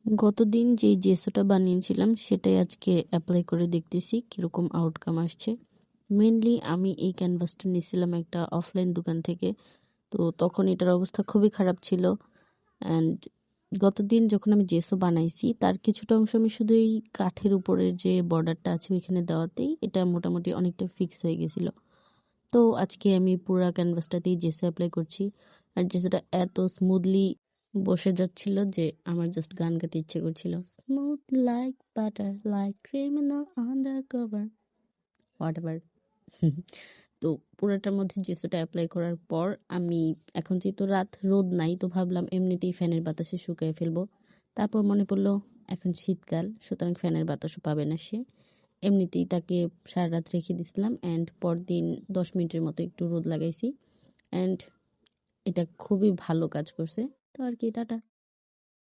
গতদিন যেই জেসোটা বানিয়েছিলাম সেটাই আজকে অ্যাপ্লাই করে দেখতেছি কিরকম আউটকাম আসছে। মেনলি আমি এই ক্যানভাসটা নিয়েছিলাম একটা অফলাইন দোকান থেকে। তো তখন এটার অবস্থা খুবই খারাপ ছিল। অ্যান্ড গতদিন যখন আমি জেসো বানাইছি তার কিছুটা অংশ আমি শুধু এই কাঠের উপরের যে বর্ডারটা আছে ওইখানে দেওয়াতেই এটা মোটামুটি অনেকটা ফিক্স হয়ে গেছিল। তো আজকে আমি পুরা ক্যানভাসটাতেই জেসো অ্যাপ্লাই করছি। আর জেসোটা এত স্মুথলি বসে যাচ্ছিল যে আমার জাস্ট গান গাইতে ইচ্ছে করছিল, smooth like butter like criminal under cover what ever. তো পুরাটার মধ্যে জেসোটা অ্যাপ্লাই করার পর আমি এখন যেহেতু রাত রোদ নাই তো ভাবলাম এমনিতেই ফ্যানের বাতাসে শুকিয়ে ফেলবো। তারপর মনে পড়লো এখন শীতকাল, সুতরাং ফ্যানের বাতাসও পাবে না সে। এমনিতেই তাকে সারা রাত রেখে দিছিলাম অ্যান্ড পরদিন 10 মিনিটের মতো একটু রোদ লাগাইছি অ্যান্ড এটা খুবই ভালো কাজ করছে। তো আর কি, টাটা।